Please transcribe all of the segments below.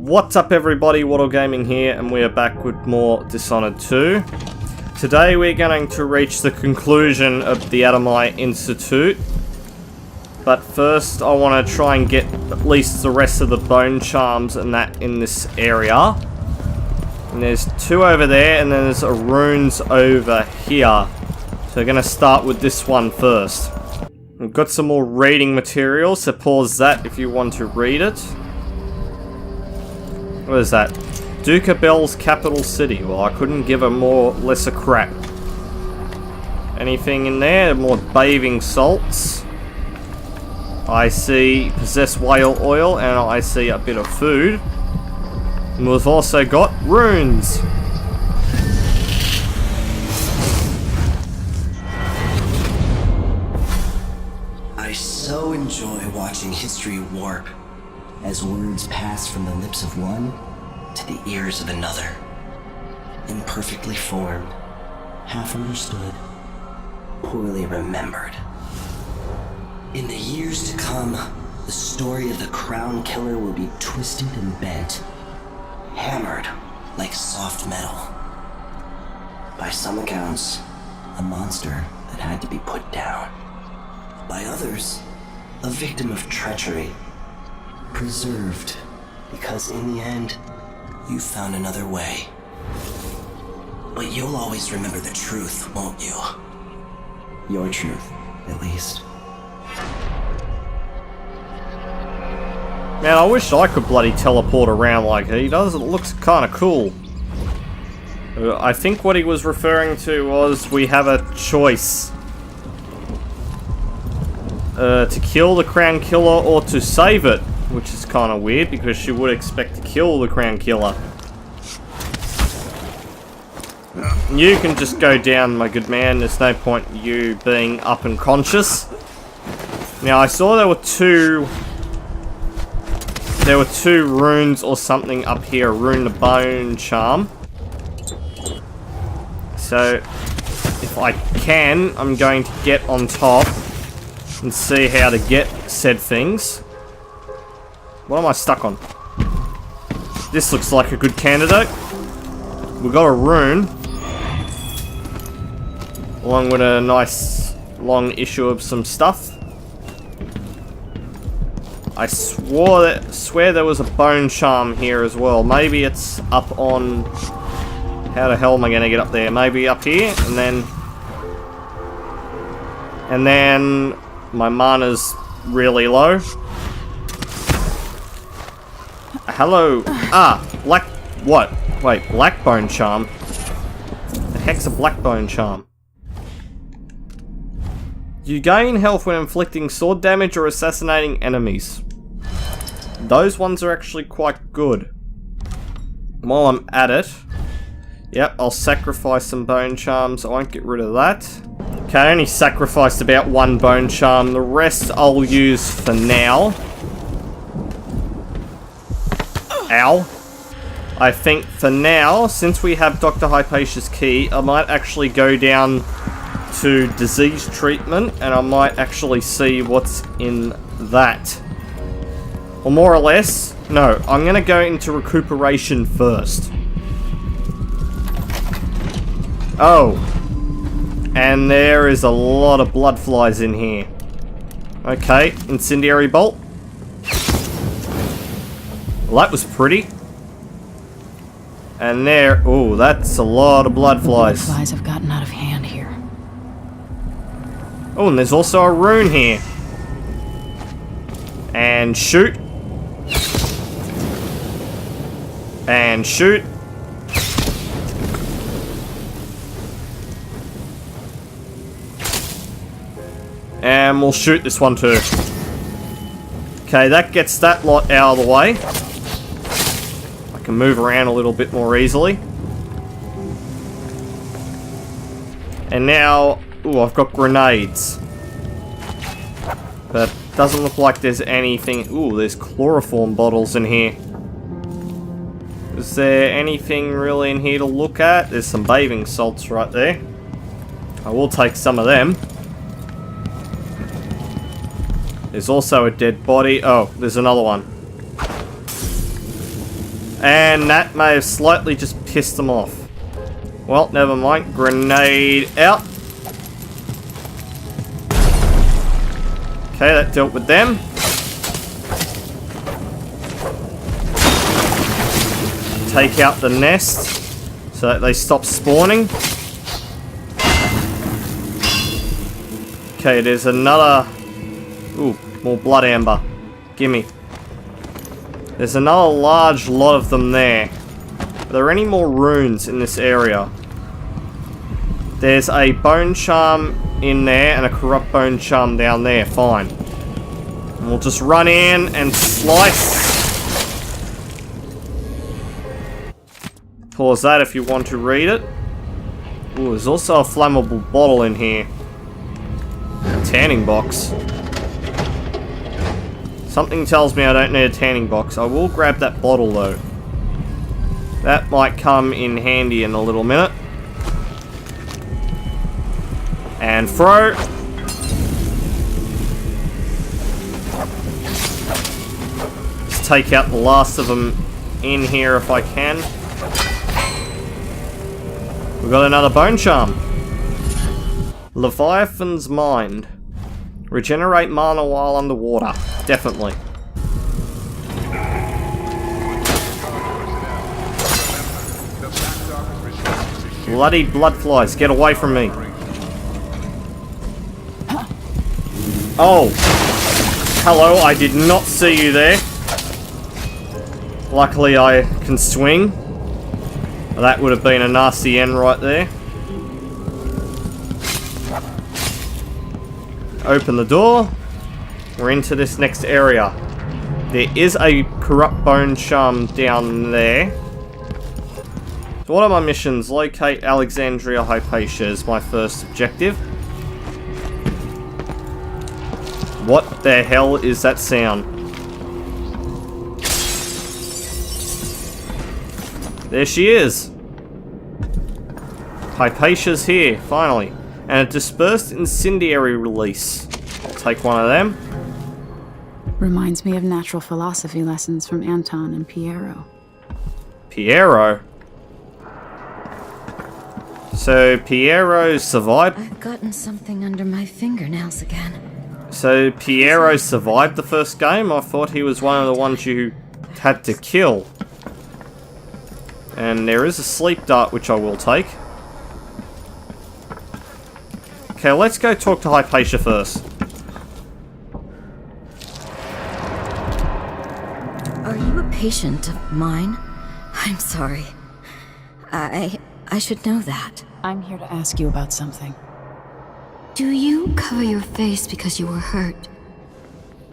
What's up everybody, Waddle Gaming here, and we are back with more Dishonored 2. Today we're going to reach the conclusion of the Atomite Institute. But first I want to try and get at least the rest of the Bonecharms and that in this area. And there's two over there, and then there's a runes over here. So we're going to start with this one first. We've got some more reading material, so pause that if you want to read it. What is that? Duca Bell's capital city. Well, I couldn't give a more lesser crap. Anything in there? More bathing salts. I see possessed whale oil, and I see a bit of food. And we've also got runes. I so enjoy watching history warp as words pass from the lips of one to the ears of another. Imperfectly formed, half understood, poorly remembered. In the years to come, the story of the Crown Killer will be twisted and bent, hammered like soft metal. By some accounts, a monster that had to be put down. By others, a victim of treachery, preserved because in the end, you found another way. But you'll always remember the truth, won't you? Your truth, at least. Man, I wish I could bloody teleport around like he does. It looks kind of cool. I think what he was referring to was we have a choice. To kill the Crown Killer or to save it. Which is kind of weird because you would expect to kill the Crown Killer. You can just go down, my good man. There's no point in you being up and conscious. Now, I saw there were two runes or something up here. Rune the Bonecharm. So, if I can, I'm going to get on top and see how to get said things. What am I stuck on? This looks like a good candidate. We got a rune. Along with a nice long issue of some stuff. I swear there was a Bonecharm here as well. Maybe it's up on... How the hell am I going to get up there? Maybe up here, and then... And then... My mana's really low. Hello. Black... What? Wait, Black Bonecharm? The heck's a Black Bonecharm? You gain health when inflicting sword damage or assassinating enemies. Those ones are actually quite good. While I'm at it... Yep, I'll sacrifice some Bonecharms. I won't get rid of that. Okay, I only sacrificed about one Bonecharm. The rest I'll use for now. Ow. I think for now, since we have Dr. Hypatia's key, I might actually go down to disease treatment, and I might actually see what's in that. Or more or less, no, I'm going to go into recuperation first. Oh. And there is a lot of blood flies in here. Okay, incendiary bolt. Well, that was pretty. And there... Oh, that's a lot of blood flies. The flies have gotten out of hand here. Oh, and there's also a rune here. And shoot. And shoot. And we'll shoot this one too. Okay, that gets that lot out of the way. I can move around a little bit more easily. And now... Ooh, I've got grenades. But doesn't look like there's anything... Ooh, there's chloroform bottles in here. Is there anything really in here to look at? There's some bathing salts right there. I will take some of them. There's also a dead body. Oh, there's another one. And that may have slightly just pissed them off. Well, never mind. Grenade out. Okay, that dealt with them. Take out the nest so that they stop spawning. Okay, there's another... Ooh, more blood amber. Gimme. There's another large lot of them there. Are there any more runes in this area? There's a bone charm in there and a corrupt bone charm down there. Fine. And we'll just run in and slice. Pause that if you want to read it. Ooh, there's also a flammable bottle in here. A tanning box. Something tells me I don't need a tanning box. I will grab that bottle though. That might come in handy in a little minute. And throw. Just take out the last of them in here if I can. We've got another bone charm. Leviathan's Mind. Regenerate mana while underwater. Definitely. Bloody blood flies, get away from me. Oh. Hello, I did not see you there. Luckily I can swing. That would have been a nasty end right there. Open the door. We're into this next area. There is a corrupt bone charm down there. So what are my missions? Locate Alexandria Hypatia is my first objective. What the hell is that sound? There she is. Hypatia's here, finally. And a dispersed incendiary release. I'll take one of them. Reminds me of natural philosophy lessons from Anton and Piero. Piero? So Piero survived? I've gotten something under my fingernails again. So Piero survived the first game? I thought he was one of the ones you had to kill. And there is a sleep dart which I will take. Okay, let's go talk to Hypatia first. Are you a patient of mine? I'm sorry. I should know that. I'm here to ask you about something. Do you cover your face because you were hurt?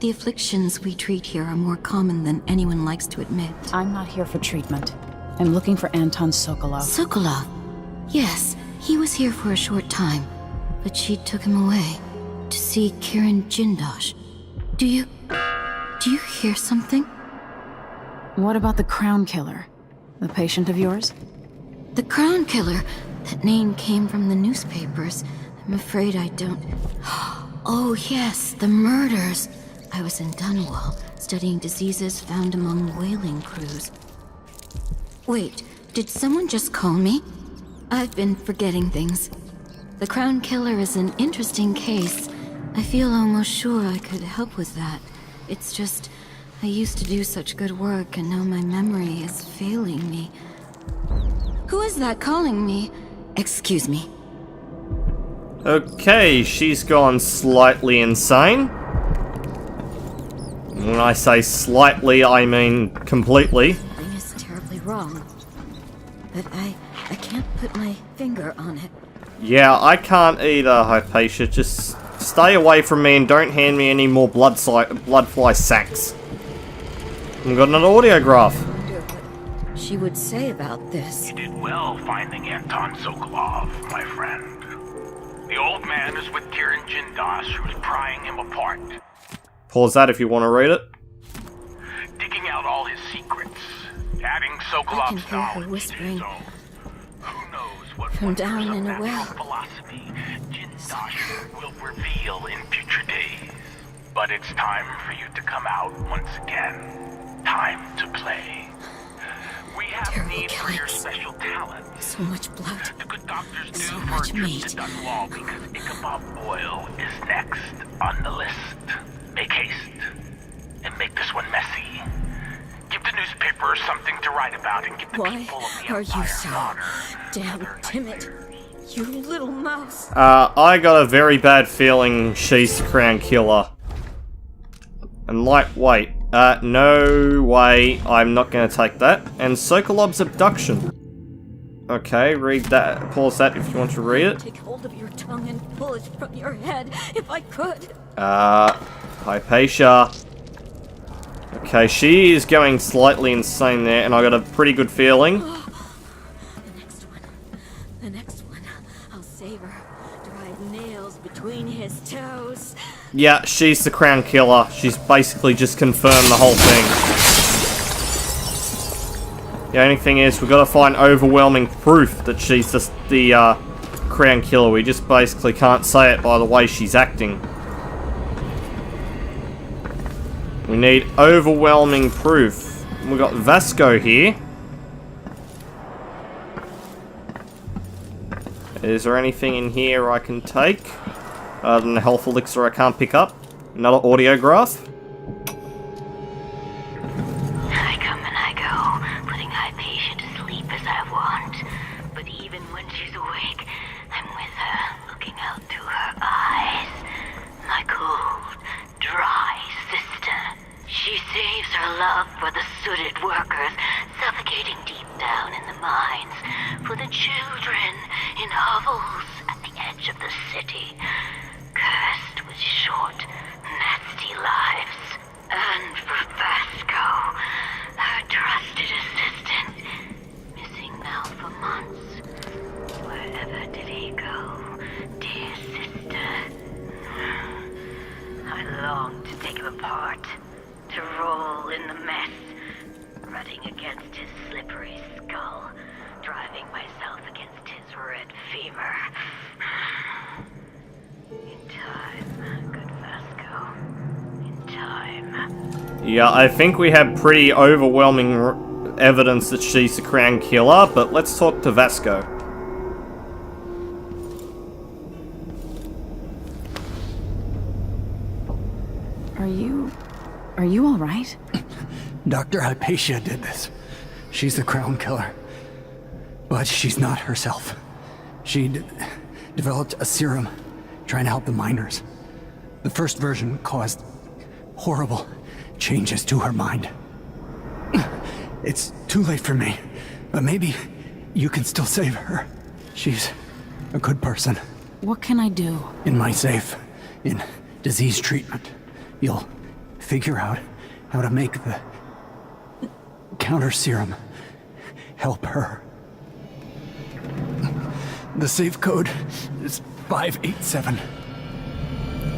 The afflictions we treat here are more common than anyone likes to admit. I'm not here for treatment. I'm looking for Anton Sokolov. Sokolov? Yes, he was here for a short time, but she took him away to see Kirin Jindosh. Do you hear something? What about the Crown Killer? The patient of yours? The Crown Killer? That name came from the newspapers. I'm afraid I don't... Oh yes, the murders. I was in Dunwall, studying diseases found among whaling crews. Wait, did someone just call me? I've been forgetting things. The Crown Killer is an interesting case. I feel almost sure I could help with that. It's just, I used to do such good work and now my memory is failing me. Who is that calling me? Excuse me. Okay, she's gone slightly insane. When I say slightly, I mean completely. Something is terribly wrong. But I can't put my finger on it. Yeah, I can't either, Hypatia. Just stay away from me and don't hand me any more blood fly sacks. I've got another audiograph. I wonder what she would say about this. You did well finding Anton Sokolov, my friend. The old man is with Kirin Jindosh, who's prying him apart. Pause that if you want to read it. Digging out all his secrets. Adding I can Sokolov's hear her knowledge whispering to his own. Who knows what from down wonders of in a natural well. philosophy Jindosh will reveal in future days. But it's time for you to come out once again. Time to play. need for your killings. special talent. So much blood. The good doctors do So for much a trip meat. to Dunwall because Ichabod Boyle is next on the list. Make haste and make this one messy. Give the newspapers something to write about and give the Why people of the are you Empire so honor. damn timid? You little mouse. I got a very bad feeling she's the Crown Killer. And lightweight. No way. I'm not going to take that. And Sokolov's abduction. Okay, read that. Pause that if you want to read it. Take hold of your tongue and pull it from your head, if I could. Hypatia. Okay, she is going slightly insane there, and I got a pretty good feeling. The next one. I'll save her. Drive nails between his toes. Yeah, she's the Crown Killer. She's basically just confirmed the whole thing. The only thing is, we've got to find overwhelming proof that she's the Crown Killer. We just basically can't say it by the way she's acting. We need overwhelming proof. We've got Vasco here. Is there anything in here I can take? Other than the health elixir I can't pick up. Another audiograph. I come and I go, putting Hypatia to sleep as I want. But even when she's awake, I'm with her, looking out through her eyes. My cold, dry sister. She saves her love for the sooted workers, suffocating deep down in the mines. For the children in hovels at the edge of the city. Cursed with short, nasty lives. And for Vasco, her trusted assistant, missing now for months. Wherever did he go, dear sister? I long to take him apart, to roll in the mess, rutting against his slippery skull, driving myself against his red fever. In time, good Vasco. In time. Yeah, I think we have pretty overwhelming evidence that she's the Crown Killer, but let's talk to Vasco. Are you all right? Dr. Hypatia did this. She's the Crown Killer. But she's not herself. She developed a serum trying to help the miners. The first version caused horrible changes to her mind. It's too late for me, but maybe you can still save her. She's a good person. What can I do? In my safe, in disease treatment, you'll figure out how to make the counter serum help her. The safe code is 587.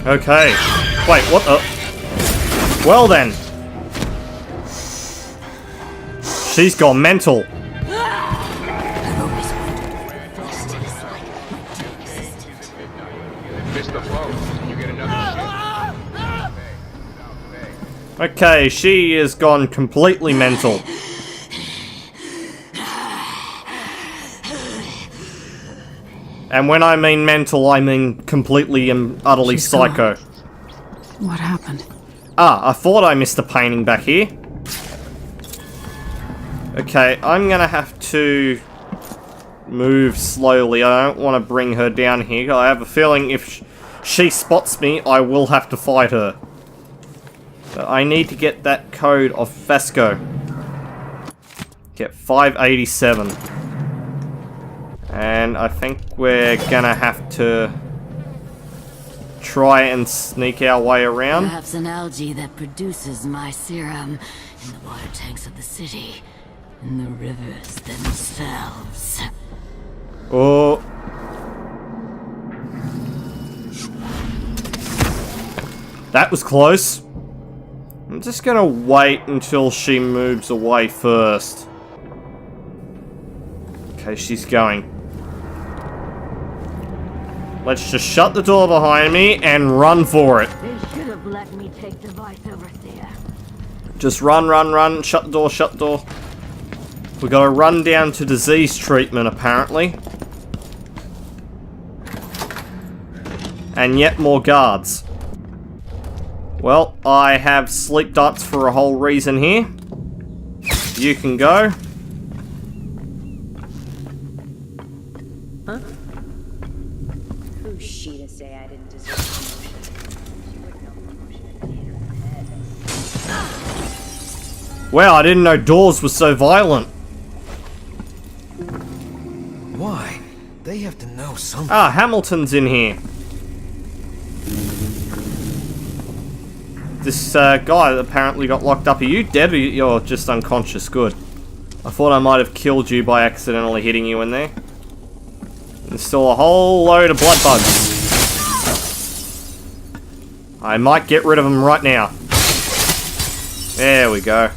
Okay. Wait, what the? Well then. She's gone mental. I've always wondered what Frost is like. My dear assistant. Missed the boat. You get another ship. Okay, she is gone completely mental. And when I mean mental, I mean completely and utterly She's psycho. gone. What happened? Ah, I thought I missed a painting back here. Okay, I'm gonna have to move slowly. I don't want to bring her down here. I have a feeling if she spots me, I will have to fight her. But I need to get that code of Vasco. Get 587. And I think we're gonna have to try and sneak our way around. Perhaps an algae that produces my serum in the water tanks of the city, in the rivers themselves. Oh. That was close. I'm just gonna wait until she moves away first. Okay, she's going. Let's just shut the door behind me and run for it. They should have let me take the vice overseer. Just run, run, run. Shut the door, shut the door. We gotta run down to disease treatment, apparently. And yet more guards. Well, I have sleep darts for a whole reason here. You can go. Huh? Who's she to say I didn't deserve promotion? She wouldn't know promotion had been hit her head. Wow, I didn't know doors were so violent. Why? They have to know something. Ah, Hamilton's in here. This guy apparently got locked up. Are you dead or you're just unconscious? Good. I thought I might have killed you by accidentally hitting you in there. There's still a whole load of blood bugs. I might get rid of them right now. There we go.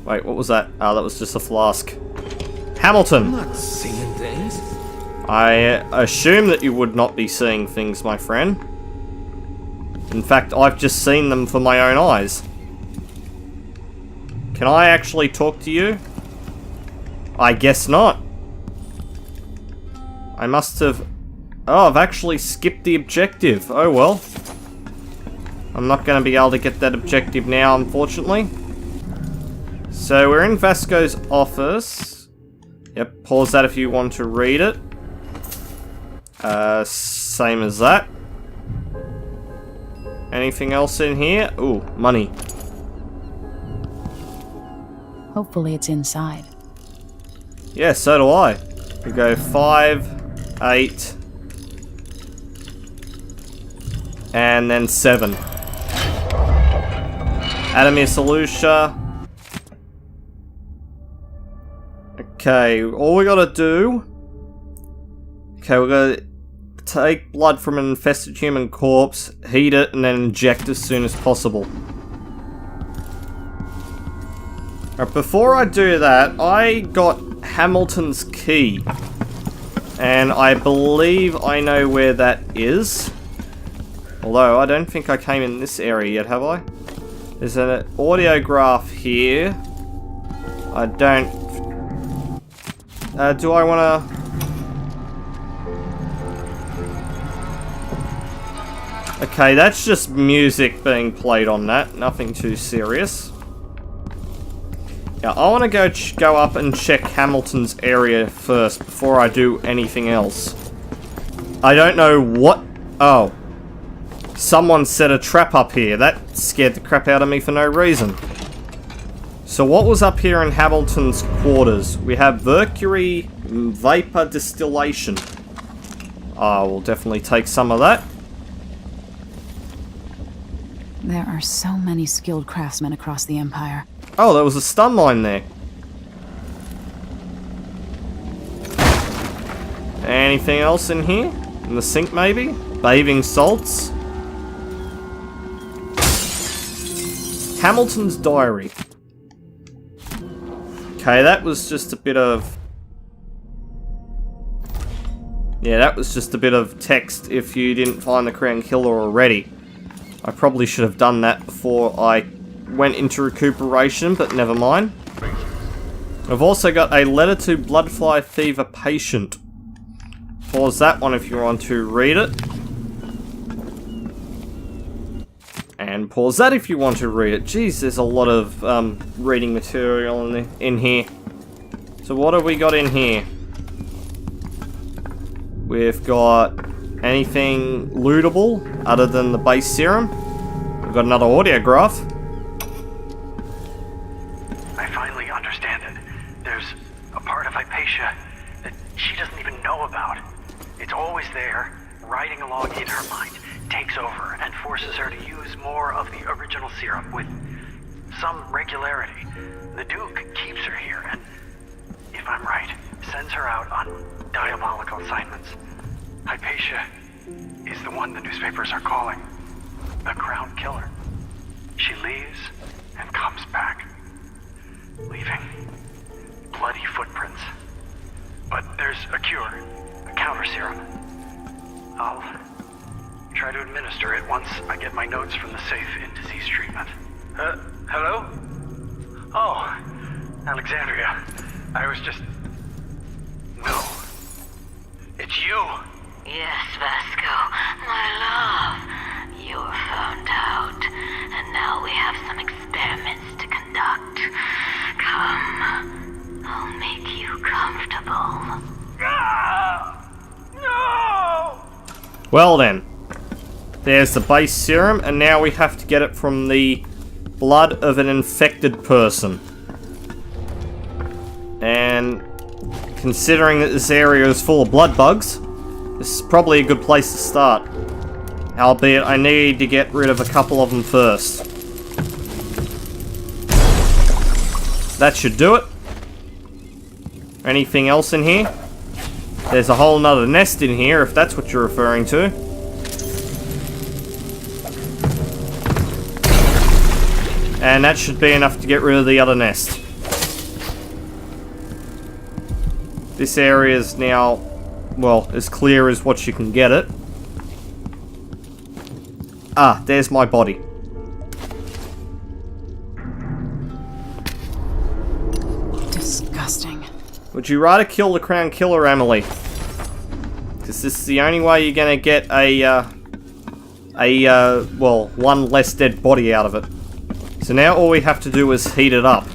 Wait, what was that? Oh, that was just a flask. Hamilton! I'm not seeing things. I assume that you would not be seeing things, my friend. In fact, I've just seen them for my own eyes. Can I actually talk to you? I guess not. I must have... Oh, I've actually skipped the objective. Oh well. I'm not going to be able to get that objective now, unfortunately. So we're in Vasco's office. Yep, pause that if you want to read it. Same as that. Anything else in here? Ooh, money. Hopefully it's inside. Yeah, so do I. We go 5, 8, and then 7. Adamir Solution. Okay, all we gotta do... Okay, we're gonna take blood from an infested human corpse, heat it, and then inject as soon as possible. Alright, before I do that, I got Hamilton's key. And I believe I know where that is. Although, I don't think I came in this area yet, have I? There's an audiograph here. I don't... do I wanna... Okay, that's just music being played on that. Nothing too serious. Yeah, I want to go up and check Hamilton's area first before I do anything else. I don't know what... Oh. Someone set a trap up here. That scared the crap out of me for no reason. So what was up here in Hamilton's quarters? We have mercury vapor distillation. I will definitely take some of that. There are so many skilled craftsmen across the Empire. Oh, there was a stun mine there. Anything else in here? In the sink, maybe? Bathing salts? Hamilton's diary. Okay, that was just a bit of... Yeah, that was just a bit of text if you didn't find the Crown Killer already. I probably should have done that before I went into recuperation, but never mind. I've also got a letter to bloodfly fever patient. Pause that one if you want to read it. And pause that if you want to read it. Jeez, there's a lot of reading material in here. So what have we got in here? We've got anything lootable other than the base serum. We've got another audiograph. I finally understand it. There's a part of Hypatia that she doesn't even know about. It's always there, riding along in her mind, takes over and forces her to use more of the original serum with some regularity. The Duke keeps her here and, if I'm right, sends her out on diabolical assignments. Hypatia is the one the newspapers are calling the Crown Killer. She leaves and comes back, leaving bloody footprints. But there's a cure, a counter serum. I'll try to administer it once I get my notes from the safe in disease treatment. Hello? Alexandria, I was just... No. It's you! Yes, Vasco, my love. You're found out, and now we have some experiments to conduct. Come, I'll make you comfortable. No! Well then. There's the base serum, and now we have to get it from the blood of an infected person. And considering that this area is full of blood bugs, this is probably a good place to start. Albeit, I need to get rid of a couple of them first. That should do it. Anything else in here? There's a whole nother nest in here, if that's what you're referring to. And that should be enough to get rid of the other nest. This area is now, well, as clear as what you can get it. Ah, there's my body. Disgusting. Would you rather kill the Crown Killer, Emily? Because this is the only way you're gonna get well, one less dead body out of it. So now all we have to do is heat it up.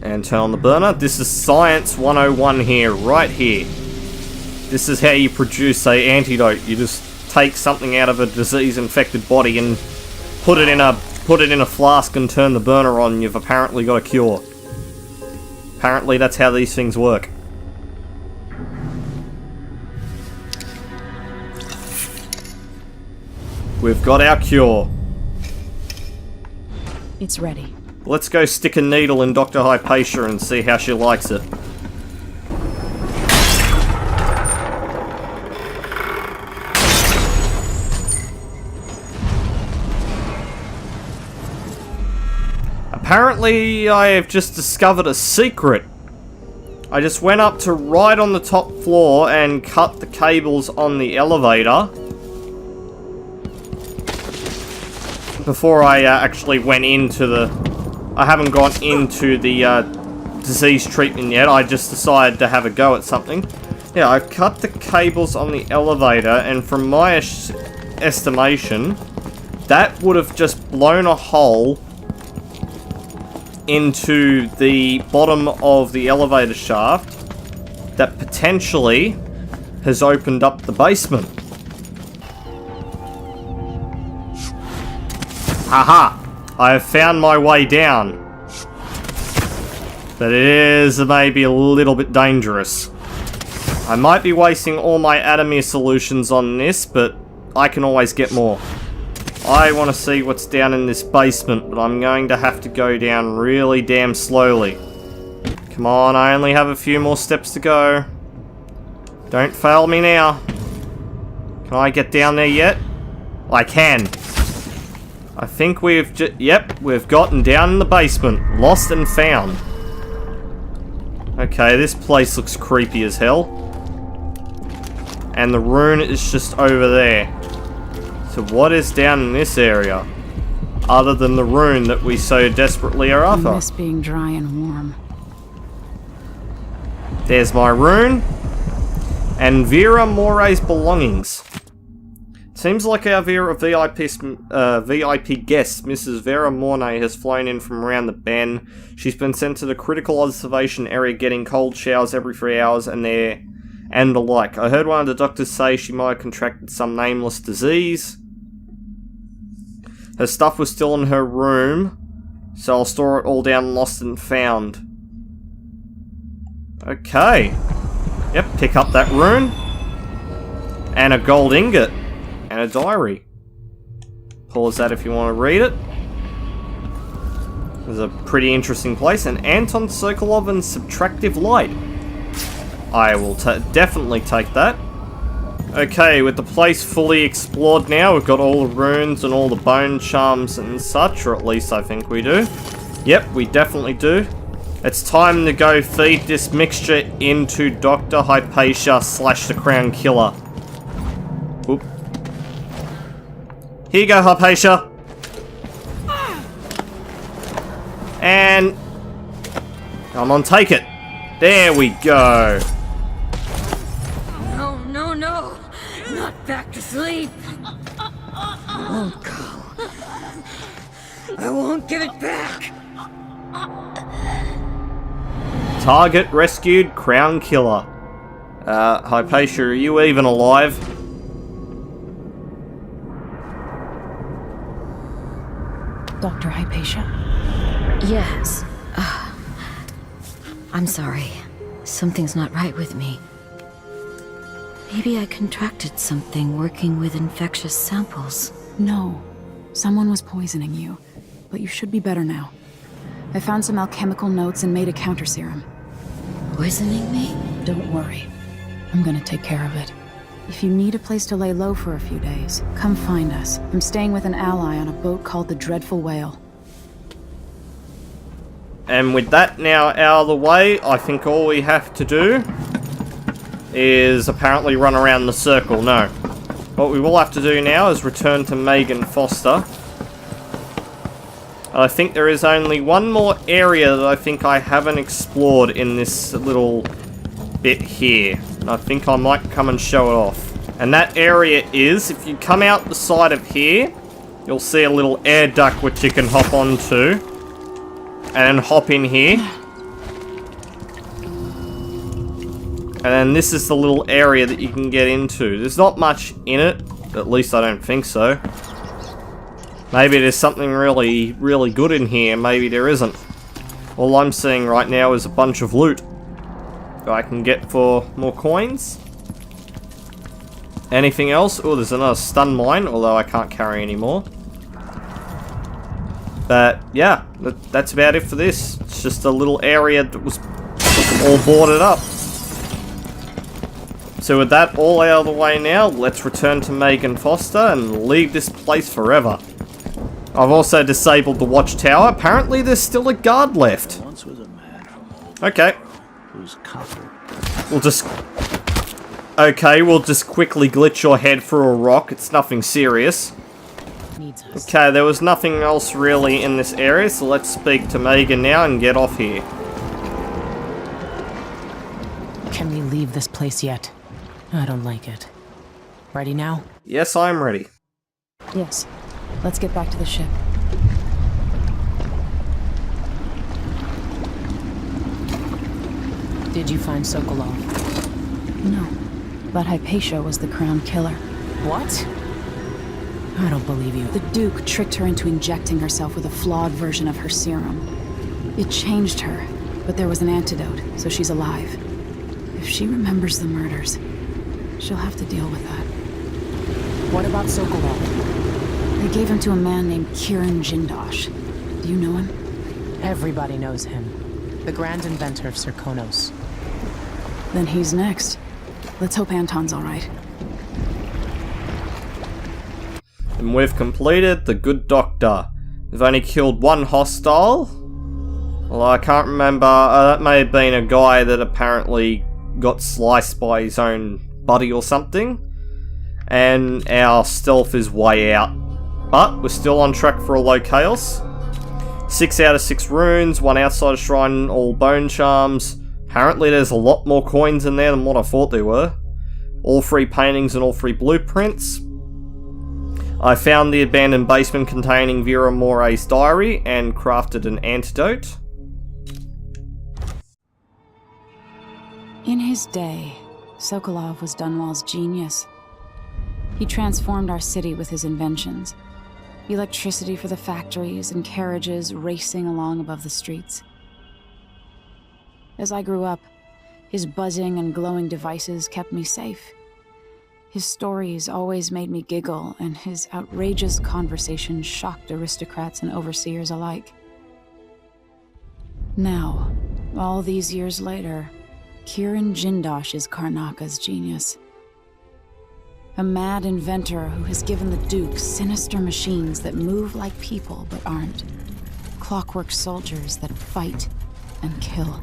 And turn on the burner. This is Science 101 here, right here. This is how you produce an antidote. You just take something out of a disease-infected body and put it in a flask and turn the burner on. You've apparently got a cure. Apparently that's how these things work. We've got our cure. It's ready. Let's go stick a needle in Dr. Hypatia and see how she likes it. Apparently, I have just discovered a secret. I just went up to right on the top floor and cut the cables on the elevator before I actually went into the... I haven't gone into the disease treatment yet. I just decided to have a go at something. Yeah, I cut the cables on the elevator, and from my estimation, that would have just blown a hole into the bottom of the elevator shaft that potentially has opened up the basement. Haha! I have found my way down. But it is maybe a little bit dangerous. I might be wasting all my Atomir solutions on this, but I can always get more. I want to see what's down in this basement, but I'm going to have to go down really damn slowly. Come on, I only have a few more steps to go. Don't fail me now. Can I get down there yet? I can. I think we've yep, we've gotten down in the basement. Lost and found. Okay, this place looks creepy as hell. And the rune is just over there. So what is down in this area? Other than the rune that we so desperately are after. I miss being dry and warm. There's my rune. And Vera Moray's belongings. Seems like our VIP guest, Mrs. Vera Mornay, has flown in from around the bend. She's been sent to the critical observation area, getting cold showers every 3 hours and the like. I heard one of the doctors say she might have contracted some nameless disease. Her stuff was still in her room, so I'll store it all down lost and found. Okay. Yep, pick up that rune. And a gold ingot. And a diary. Pause that if you want to read it. It's a pretty interesting place. And Anton Sokolov and Subtractive Light. I will definitely take that. Okay, with the place fully explored now, we've got all the runes and all the Bonecharms and such, or at least I think we do. Yep, we definitely do. It's time to go feed this mixture into Dr. Hypatia / the Crown Killer. Oop. Here you go, Hypatia. And... come on, take it. There we go. No, no, no! Not back to sleep! I won't go. I won't give it back! Target rescued, Crown Killer. Hypatia, are you even alive? Dr. Hypatia? Yes. I'm sorry. Something's not right with me. Maybe I contracted something working with infectious samples. No. Someone was poisoning you. But you should be better now. I found some alchemical notes and made a counter serum. Poisoning me? Don't worry. I'm gonna take care of it. If you need a place to lay low for a few days, come find us. I'm staying with an ally on a boat called the Dreadful Whale. And with that now out of the way, I think all we have to do is apparently run around the circle. No. What we will have to do now is return to Megan Foster. I think there is only one more area that I think I haven't explored in this little bit here. And I think I might come and show it off. And that area is, if you come out the side of here, you'll see a little air duct which you can hop onto. And then hop in here. And then this is the little area that you can get into. There's not much in it. At least I don't think so. Maybe there's something really, really good in here. Maybe there isn't. All I'm seeing right now is a bunch of loot that I can get for more coins. Anything else? Oh, there's another stun mine, although I can't carry any more. But yeah, that's about it for this. It's just a little area that was all boarded up. So with that all out of the way now, let's return to Megan Foster and leave this place forever. I've also disabled the watchtower. Apparently there's still a guard left. Okay. We'll just quickly glitch your head through a rock. It's nothing serious. Okay, there was nothing else really in this area, so let's speak to Megan now and get off here. Can we leave this place yet? I don't like it. Ready now? Yes, I'm ready. Yes. Let's get back to the ship. Did you find Sokolov? No. But Hypatia was the Crown Killer. What? I don't believe you. The Duke tricked her into injecting herself with a flawed version of her serum. It changed her, but there was an antidote, so she's alive. If she remembers the murders, she'll have to deal with that. What about Sokolov? They gave him to a man named Kieran Jindosh. Do you know him? Everybody knows him. The grand inventor of Zirconos. Then he's next. Let's hope Anton's alright. And we've completed the Good Doctor. We've only killed one hostile. Although I can't remember, that may have been a guy that apparently got sliced by his own buddy or something. And our stealth is way out. But we're still on track for a low chaos. 6 out of 6 runes, 1 outside shrine, all Bonecharms. Apparently there's a lot more coins in there than what I thought there were. All 3 paintings and all 3 blueprints. I found the abandoned basement containing Vera Moray's diary and crafted an antidote. In his day, Sokolov was Dunwall's genius. He transformed our city with his inventions. Electricity for the factories and carriages racing along above the streets. As I grew up, his buzzing and glowing devices kept me safe. His stories always made me giggle, and his outrageous conversations shocked aristocrats and overseers alike. Now, all these years later, Kieran Jindosh is Karnaka's genius. A mad inventor who has given the Duke sinister machines that move like people but aren't. Clockwork soldiers that fight, and kill.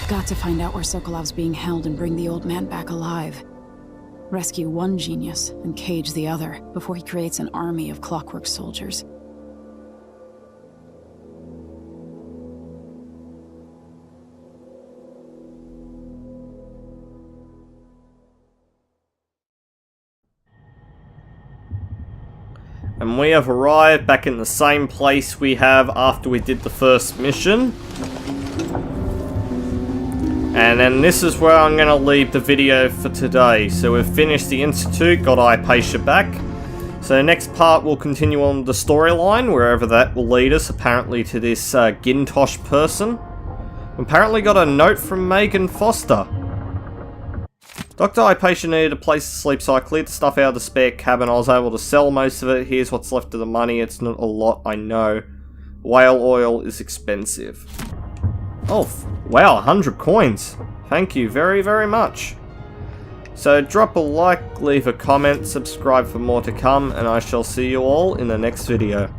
I've got to find out where Sokolov's being held and bring the old man back alive. Rescue one genius and cage the other before he creates an army of clockwork soldiers. And we have arrived back in the same place we have after we did the first mission. And then this is where I'm going to leave the video for today. So we've finished the Institute, got Hypatia back. So next part we'll continue on the storyline, wherever that will lead us, apparently to this Gintosh person. Apparently got a note from Megan Foster. Dr. Hypatia needed a place to sleep, so I cleared the stuff out of the spare cabin. I was able to sell most of it. Here's what's left of the money. It's not a lot, I know. Whale oil is expensive. Oh, wow, 100 coins. Thank you very, very much. So drop a like, leave a comment, subscribe for more to come, and I shall see you all in the next video.